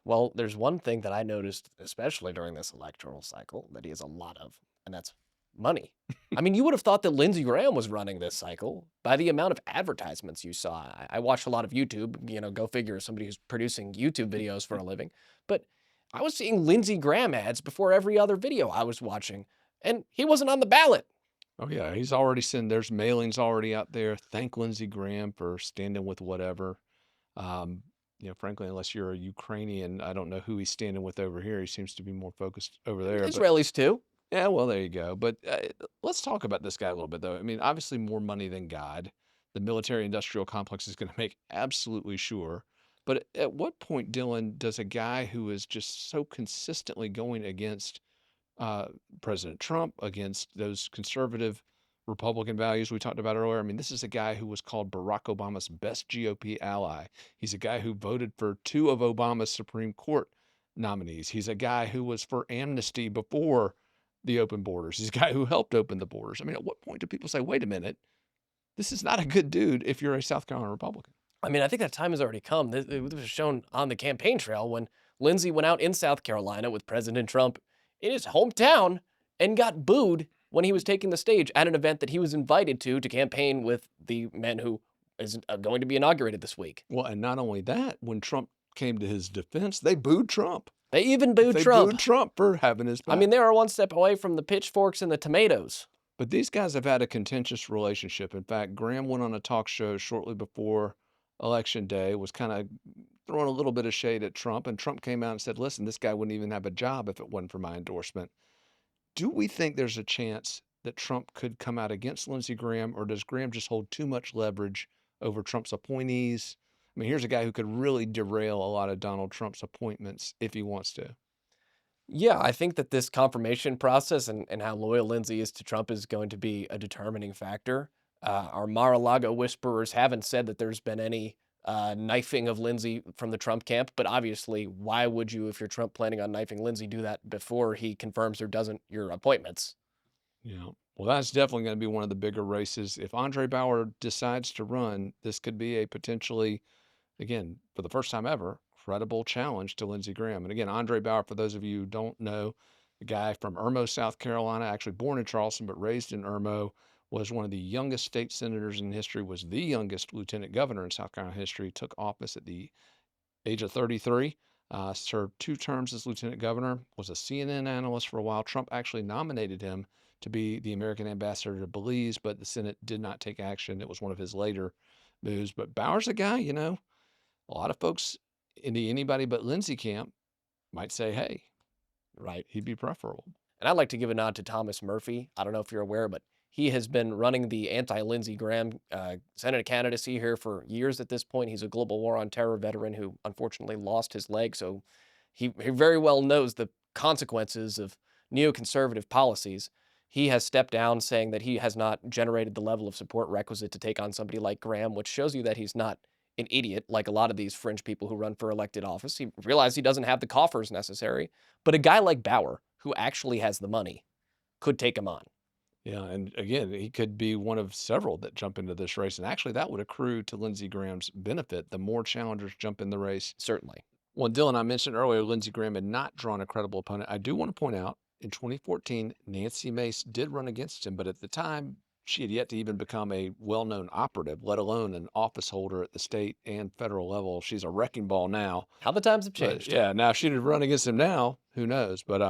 Well, there's one thing that I noticed, especially during this electoral cycle, that he has a lot of, and that's money. I mean, you would have thought that Lindsey Graham was running this cycle by the amount of advertisements you saw. I watched a lot of YouTube, go figure, somebody who's producing YouTube videos for a living. But I was seeing Lindsey Graham ads before every other video I was watching, and he wasn't on the ballot. Oh, yeah, he's already there's mailings already out there. Thank Lindsey Graham for standing with whatever. Frankly, unless you're a Ukrainian, I don't know who he's standing with over here. He seems to be more focused over there. Israelis too. Yeah, well, there you go. But let's talk about this guy a little bit, though. I mean, obviously more money than God. The military-industrial complex is going to make absolutely sure. But at what point, Dylan, does a guy who is just so consistently going against President Trump, against those conservative Republican values we talked about earlier. I mean, this is a guy who was called Barack Obama's best GOP ally. He's a guy who voted for 2 of Obama's Supreme Court nominees. He's a guy who was for amnesty before the open borders. He's a guy who helped open the borders. I mean, at what point do people say, wait a minute, this is not a good dude if you're a South Carolina Republican? I mean, I think that time has already come. It was shown on the campaign trail when Lindsey went out in South Carolina with President Trump in his hometown and got booed when he was taking the stage at an event that he was invited to campaign with the man who is going to be inaugurated this week. Well, and not only that, when Trump came to his defense, they booed Trump. They even booed They Trump. booed Trump for having his back. I mean, they are one step away from the pitchforks and the tomatoes. But these guys have had a contentious relationship. In fact, Graham went on a talk show shortly before Election Day, was kind of throwing a little bit of shade at Trump, and Trump came out and said, listen, this guy wouldn't even have a job if it wasn't for my endorsement. Do we think there's a chance that Trump could come out against Lindsey Graham, or does Graham just hold too much leverage over Trump's appointees? I mean, here's a guy who could really derail a lot of Donald Trump's appointments if he wants to. Yeah, I think that this confirmation process and how loyal Lindsey is to Trump is going to be a determining factor. Our Mar-a-Lago whisperers haven't said that there's been any knifing of Lindsey from the Trump camp, but obviously, why would you, if you're Trump planning on knifing Lindsey, do that before he confirms or doesn't your appointments? Yeah. Well, that's definitely going to be one of the bigger races. If Andre Bauer decides to run, this could be a potentially, again, for the first time ever, credible challenge to Lindsey Graham. And again, Andre Bauer, for those of you who don't know, the guy from Irmo, South Carolina, actually born in Charleston but raised in Irmo, was one of the youngest state senators in history, was the youngest lieutenant governor in South Carolina history, took office at the age of 33, served 2 terms as lieutenant governor, was a CNN analyst for a while. Trump actually nominated him to be the American ambassador to Belize, but the Senate did not take action. It was one of his later moves. But Bauer's a guy, you know, a lot of folks in the anybody but Lindsey camp might say, hey, Right. he'd be preferable. And I'd like to give a nod to Thomas Murphy. I don't know if you're aware, but he has been running the anti-Lindsey Graham Senate candidacy here for years at this point. He's a global war on terror veteran who unfortunately lost his leg, so he very well knows the consequences of neoconservative policies. He has stepped down, saying that he has not generated the level of support requisite to take on somebody like Graham, which shows you that he's not an idiot like a lot of these fringe people who run for elected office. He realized he doesn't have the coffers necessary, but a guy like Bauer, who actually has the money, could take him on. Yeah, and again, he could be one of several that jump into this race. And actually, that would accrue to Lindsey Graham's benefit. The more challengers jump in the race. Certainly. Well, Dylan, I mentioned earlier, Lindsey Graham had not drawn a credible opponent. I do want to point out, in 2014, Nancy Mace did run against him, but at the time, she had yet to even become a well-known operative, let alone an office holder at the state and federal level. She's a wrecking ball now. How the times have But changed. yeah, now if she'd have run against him now, who knows? But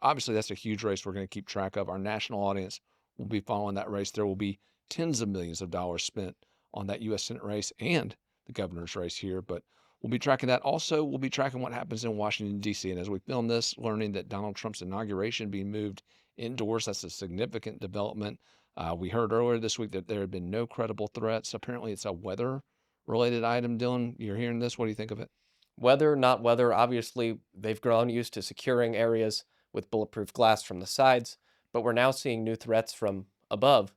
obviously, that's a huge race we're going to keep track of. Our national audience will be following that race. There will be tens of millions of dollars spent on that U.S. Senate race and the governor's race here. But we'll be tracking that. Also, we'll be tracking what happens in Washington, D.C. And as we film this, learning that Donald Trump's inauguration being moved indoors, that's a significant development. We heard earlier this week that there had been no credible threats. Apparently, it's a weather-related item. Dylan, you're hearing this. What do you think of it? Weather, not weather. Obviously, they've grown used to securing areas with bulletproof glass from the sides, but we're now seeing new threats from above.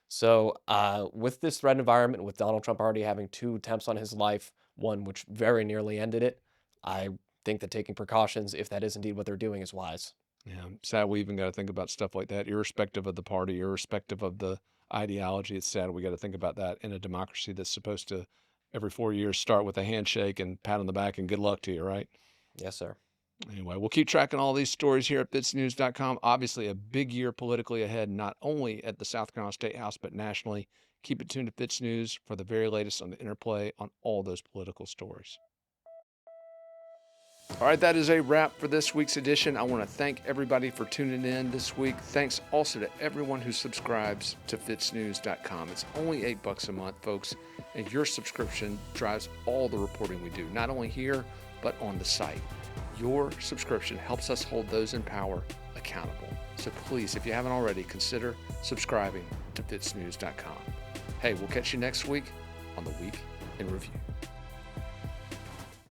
So with this threat environment, with Donald Trump already having 2 attempts on his life, one which very nearly ended it, I think that taking precautions, if that is indeed what they're doing, is wise. Yeah, sad we even got to think about stuff like that, irrespective of the party, irrespective of the ideology. It's sad we got to think about that in a democracy that's supposed to, every 4 years, start with a handshake and pat on the back and good luck to you, right? Yes, sir. Anyway, we'll keep tracking all these stories here at FITSNews.com. Obviously, a big year politically ahead, not only at the South Carolina State House, but nationally. Keep it tuned to Fitz News for the very latest on the interplay on all those political stories. All right, that is a wrap for this week's edition. I want to thank everybody for tuning in this week. Thanks also to everyone who subscribes to FITSNews.com. It's only $8 a month, folks, and your subscription drives all the reporting we do, not only here, but on the site. Your subscription helps us hold those in power accountable. So please, if you haven't already, consider subscribing to FITSNews.com. Hey, we'll catch you next week on the Week in Review.